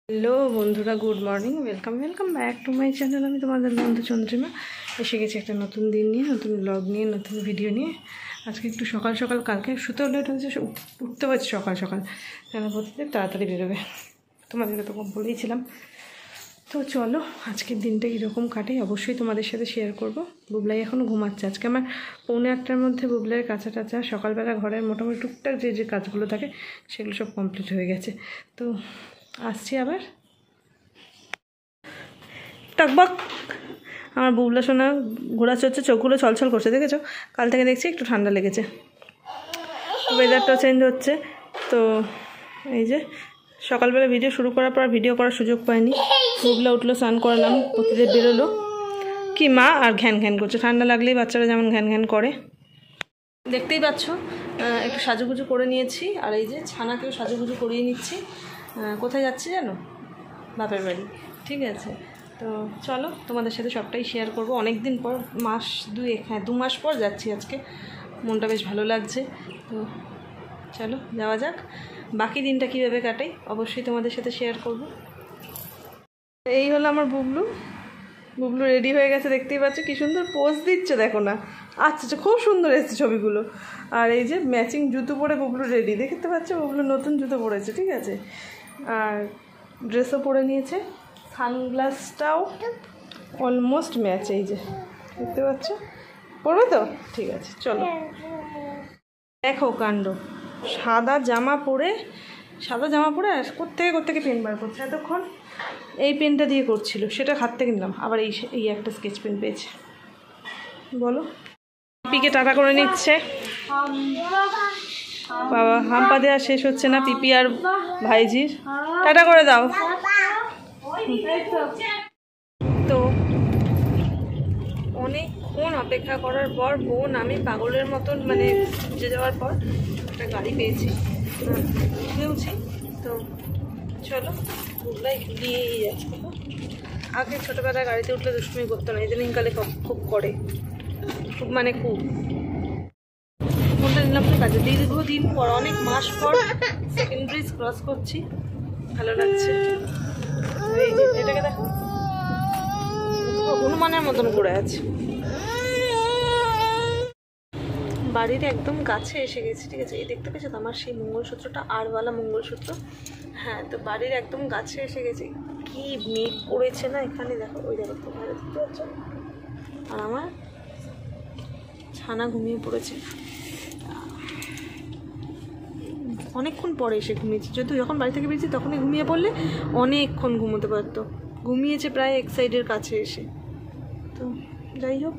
Hello বন্ধুরা, good morning, welcome back to my channel. আমি তোমাদের বন্ধু চন্দ্রিমা এসে গেছি একটা নতুন দিন নিয়ে, নতুন ব্লগ নিয়ে, নতুন ভিডিও নিয়ে। আজকে একটু সকাল সকাল, কালকে শুতেও লেট হয়েছে, উঠতে পারছি সকাল সকাল, কেন প্রত্যেক তাড়াতাড়ি বেরোবে, তোমাদেরকে তো বলেইছিলাম। তো চলো আজকের দিনটা কীরকম কাটে অবশ্যই তোমাদের সাথে শেয়ার করব। বুবলাই এখনও ঘুমাচ্ছে। আজকে আমার 7:45 মধ্যে বুবলাইয়ের কাঁচা টাচা, সকালবেলা ঘরের মোটামুটি টুকটাক যে কাজগুলো থাকে সেগুলো সব কমপ্লিট হয়ে গেছে। তো আসছি আবার। টকবক আমার বুবলা সোনা ঘোরা চড়ছে, চোখগুলো ছলছল করছে, দেখেছো? কাল থেকে দেখছি একটু ঠান্ডা লেগেছে, ওয়েদারটাও চেঞ্জ হচ্ছে। তো এই যে সকালবেলা ভিডিও শুরু করার পর ভিডিও করার সুযোগ পাইনি। বুবলা উঠলো, স্নান করালাম, প্রতিদিন বেরোলো কি মা, আর ঘ্যান ঘ্যান করছে। ঠান্ডা লাগলেই বাচ্চারা যেমন ঘ্যান ঘ্যান করে, দেখতেই পাচ্ছ। একটু সাজুগুজু করে নিয়েছি, আর এই যে ছানাকেও সাজুগুজু করিয়ে নিচ্ছি। কোথায় যাচ্ছি জানো? বাপের বাড়ি। ঠিক আছে, তো চলো তোমাদের সাথে সবটাই শেয়ার করব। অনেক দিন পর, মাস 2 মাস পর যাচ্ছি আজকে। মনটা বেশ ভালো লাগছে। তো চলো যাওয়া যাক। বাকি দিনটা কীভাবে কাটাই অবশ্যই তোমাদের সাথে শেয়ার করব। এই হলো আমার বুবলু রেডি হয়ে গেছে, দেখতেই পাচ্ছ কি সুন্দর পোজ দিচ্ছে, দেখো না? আচ্ছা, খুব সুন্দর এসেছে ছবিগুলো। আর এই যে ম্যাচিং জুতো পরে বুবলু রেডি, দেখতে পাচ্ছ? বুবলু নতুন জুতো পরেছে, ঠিক আছে, আর ড্রেসও পরে নিয়েছে। সানগ্লাসটাও অলমোস্ট ম্যাচ, এই যে দেখতে পাচ্ছ। পরবে তো? ঠিক আছে, চলো। দেখো কাণ্ড, সাদা জামা পরে আর কোত্থেকে পেন বার করছে এতক্ষণ। এই পেনটা দিয়ে করছিল, সেটা হাত থেকে নিলাম, আবার এই একটা স্কেচ পেন পেয়েছে। বলো, পিপিকে টাটা করে নিচ্ছে বাবা। হাম্পা দেওয়া শেষ হচ্ছে না পিপি আর ভাইজির। টাটা করে দাও। তো অনেকক্ষণ অপেক্ষা করার পর বোন আমি পাগলের মতন, মানে যে যাওয়ার পর একটা গাড়ি পেয়েছি, উঠেওছি। তো চলো, বুবলাই দিয়েই যাচ্ছে। আগে ছোটোবেলায় গাড়িতে উঠলে দুষ্টুমি করতো না, ইদানিংকালে খুব করে, খুব মানে খুব। ফোনটা নিলাম তো কাজে, দীর্ঘদিন পর, অনেক মাস পর সেকেন্ড ব্রিজ ক্রস করছি, ভালো লাগছে। এই যে এটাকে দেখো, হনুমানের মতন ঘুরে আছে। বাড়ির একদম কাছে এসে গেছি, ঠিক আছে। এই দেখতে পেয়েছো তো আমার সেই মঙ্গলসূত্রটা, আরওয়ালা মঙ্গলসূত্র। হ্যাঁ, তো বাড়ির একদম কাছে এসে গেছি। কি মেঘ পড়েছে না এখানে, দেখো, ওই দেখো তো, ভালো দেখতে পাচ্ছ। আর আমার ছানা ঘুমিয়ে পড়েছে, অনেকক্ষণ পরে এসে ঘুমিয়েছি। যেহেতু যখন বাড়ি থেকে বেরিয়েছি তখনই ঘুমিয়ে পড়লে অনেকক্ষণ ঘুমোতে পারতো, ঘুমিয়েছে প্রায় এক সাইডের কাছে এসে। তো যাই হোক,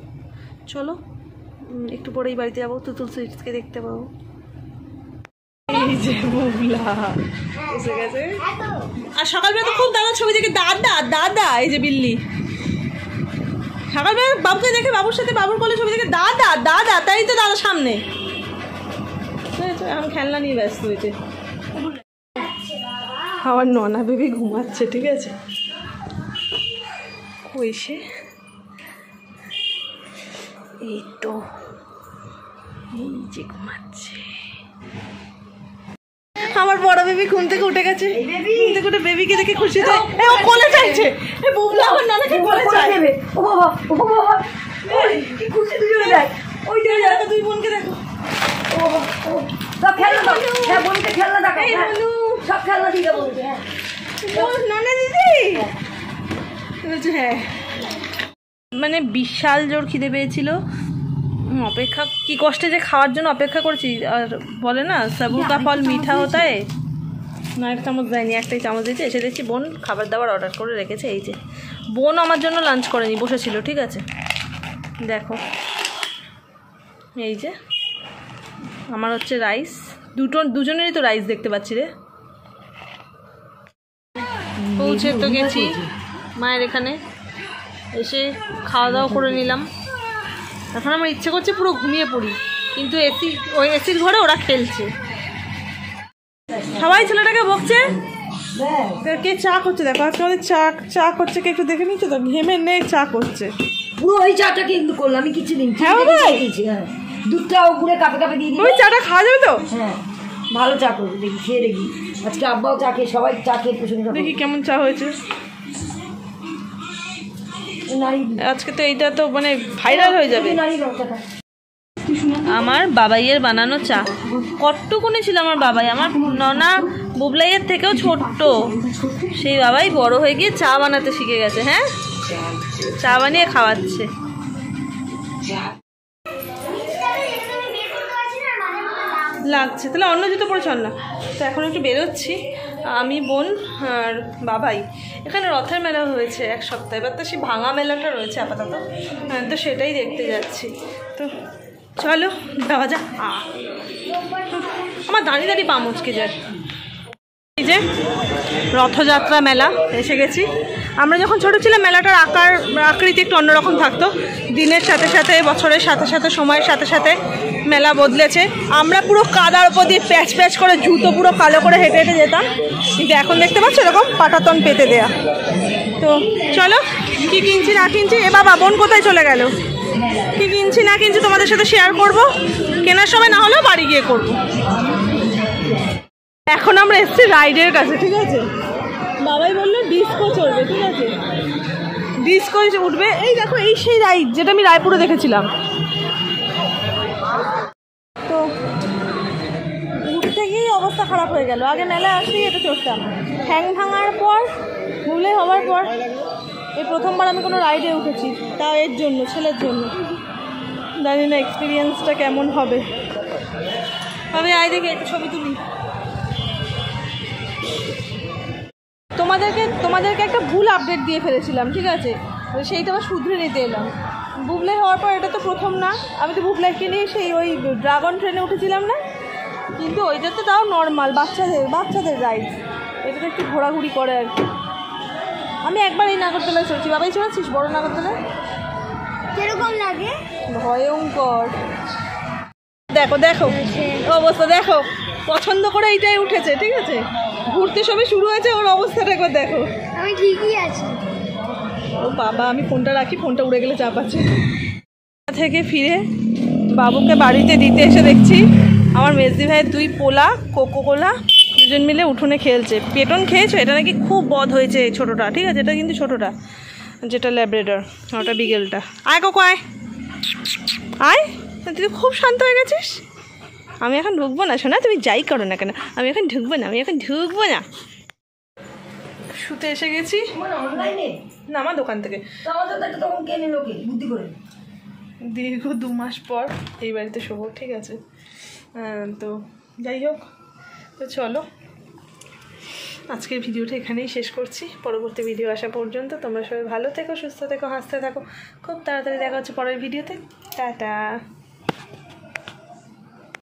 চলো একটু পরেই বাড়িতে যাবো, তুতুল সুইটসকে দেখতে পাবো। এই যে বুবলা এসে গেছে। আর সকালবেলা তো খুব দাদা ছবি দেখে, দাদা এই যে বিল্লি সকালবেলা বাবুকে দেখে, বাবুর সাথে বাবুর কোলে ছবি দেখে দাদা, তাই তো দাদার সামনে এখন খেলনা নিয়ে ব্যস্ত হয়েছে। আমার ননা বেবি ঘুমাচ্ছে, ঠিক আছে। এসে এই তো, এই যে ঘুমাচ্ছে আমার বড় বেবি। ঘুম থেকে উঠে গেছে, ঘুম থেকে উঠে বেবিকে দেখে খুশি তো, ও কোলে চাইছে। বুবলা আমার নানাকে কোলে চাইবে। ও বাবা কি খুশি দুজনে, দেখ ওই দেখো, দুই বোনকে দেখো। ও সব খেলনা দাও, হ্যাঁ বোনকে খেলনা দাও, সব খেলনা দিয়ে দেবো। নানা দিদি বলছে হ্যাঁ। মানে বিশাল জোর খিদে পেয়েছিল, অপেক্ষা কি কষ্টে যে খাওয়ার জন্য অপেক্ষা করেছি। আর বলে না, সাবুর কা ফল মিঠা হতা है। না, একটা চামচ দেয়নি, একটাই চামচ দিয়েছে। এসে দেখছি বোন খাবার দাবার অর্ডার করে রেখেছে। এই যে বোন আমার জন্য লাঞ্চ করেনি, বসেছিল, ঠিক আছে। দেখো এই যে আমার হচ্ছে রাইস, দুজনেরই তো রাইস দেখতে পাচ্ছি রে। পৌঁছে তো গেছি মায়ের এখানে, এসে খাওয়া দাওয়া করে নিলাম। এখন আমার ইচ্ছে করছে পুরো ঘুমিয়ে পড়ি, কিন্তু এসির ঘরে ওরা খেলছে, সবাই ছেলেটাকে বকছে। কে চা করছে দেখো, আজকে আমাদের চা করছে, কে একটু দেখে নিচ্ছে তো, ঘেমে নেই চা করছে পুরো। ওই চাটা কিন্তু করলাম আমি, কিছু দিন দুধটা পুরো কাপে দিয়ে দিই। ওই চাটা খাওয়া যাবে তো? হ্যাঁ, ভালো চা করবো, দেখি খেয়ে দেখি। আজকে আব্বাও চা খেয়ে সবাই চা খেয়ে প্রশংসা দেখি কেমন চা হয়েছে। আজকে তো এইটা তো মানে ভাইরাল হয়ে যাবে। আমার বাবাইয়ের বানানো চা কতটুকুনি ছিল আমার বাবাই, আমার ননা বুবলাইয়ের থেকেও ছোট্ট, সেই বাবাই বড় হয়ে গিয়ে চা বানাতে শিখে গেছে। হ্যাঁ, চা বানিয়ে খাওয়াচ্ছে। লাগছে তাহলে অন্য জুতো পরে চল না। তো এখন একটু বেরোচ্ছি আমি, বোন আর বাবাই। এখানে রথের মেলা হয়েছে এক সপ্তাহ, এবার তো সেই ভাঙা মেলাটা রয়েছে আপাতত, তো সেটাই দেখতে যাচ্ছি। তো চলো যাওয়া যাক। আমার দাঁড়িয়ে দাঁড়িয়ে পা মুচকে যায়। এই যে রথযাত্রা মেলা এসে গেছি। আমরা যখন ছোটো ছিলাম মেলাটার আকৃতি একটু অন্যরকম থাকতো, দিনের সাথে সাথে বছরের সাথে সাথে সময়ের সাথে সাথে মেলা বদলেছে। আমরা পুরো কাদার উপর দিয়ে প্যাচ প্যাচ করে জুতো পুরো কালো করে হেঁটে হেঁটে যেতাম, কিন্তু এখন দেখতে পাচ্ছ এরকম পাটাতন পেতে দেয়া। তো চলো কি কিনছি না কিনছি। এ বাবা বোন কোথায় চলে গেল? কি কিনছি না কিনছি তোমাদের সাথে শেয়ার করব, কেনার সময় না হলেও বাড়ি গিয়ে করব। এখন আমরা এসেছি রাইডের কাছে, ঠিক আছে? বাবাই বললো ডিস্কো চলবে, ঠিক আছে? ডিস্কো উঠবে। এই দেখো এই সেই রাইড যেটা আমি রায়পুরে দেখেছিলাম। তো উঠতে গিয়ে অবস্থা খারাপ হয়ে গেল। আগে মেলায় আসলেই এটা চড়তাম, ঠ্যাং ভাঙার পর ভুলে হওয়ার পর এই প্রথমবার আমি কোনো রাইডে উঠেছি, তাও এর জন্য, ছেলের জন্য। জানি না এক্সপিরিয়েন্সটা কেমন হবে। আমি আয় দেখে একটা ছবি তুলি। তোমাদেরকে একটা ভুল আপডেট দিয়ে ফেলেছিলাম, ঠিক আছে? সেইটা আবার শুধরে নিতে এলাম। বুবলাই হওয়ার পর এটা তো প্রথম না, আমি তো বুবলাইকে নিয়ে সেই ওই ড্রাগন ট্রেনে উঠেছিলাম না, কিন্তু ওইটা তো তাও নর্মাল বাচ্চাদের রাইড। এটা তো একটু ঘোরাঘুরি করে আর কি। আমি একবার এই নাগরদোলায় চলছি। বাবাই চলেছিস বড় নাগরদোলায়? কিরকম লাগে? ভয়ঙ্কর। দেখো দেখো অবস্থা দেখো, পছন্দ করে এইটাই উঠেছে, ঠিক আছে? ঘুরতে সবে শুরু হয়েছে, ওর অবস্থাটা একবার দেখো। আমি ঠিকই আছি। ও বাবা, আমি ফোনটা রাখি, ফোনটা উড়ে গেলে চাপাচ্ছি। থেকে ফিরে বাবুকে বাড়িতে দিতে এসে দেখছি আমার মেজদি ভাইয়ের 2 পোলা কোকোকোলা দুজন মিলে উঠোনে খেলছে। পেটন খেয়েছো? এটা নাকি খুব বদ হয়েছে ছোটোটা, ঠিক আছে? এটা কিন্তু ছোটোটা, যেটা ল্যাব্রেডর, ওটা বিগেলটা। আয় কোকো আয় আয়, তুই খুব শান্ত হয়ে গেছিস। আমি এখন ঢুকবো না শোনা, তুমি যাই করো না কেন, আমি এখন ঢুকবো না। শুতে এসে গেছি। অনলাইনে না, আমার দোকান থেকে। তখন কে নিল কে বুদ্ধি করে? দীর্ঘ 2 মাস পর এই বাড়িতে শোবো, ঠিক আছে? তো যাই হোক, তো চলো আজকের ভিডিওটা এখানেই শেষ করছি। পরবর্তী ভিডিও আসা পর্যন্ত তোমরা সবাই ভালো থেকো, সুস্থ থেকো, হাসতে থাকো। খুব তাড়াতাড়ি দেখা হচ্ছে পরের ভিডিওতে। টাটা।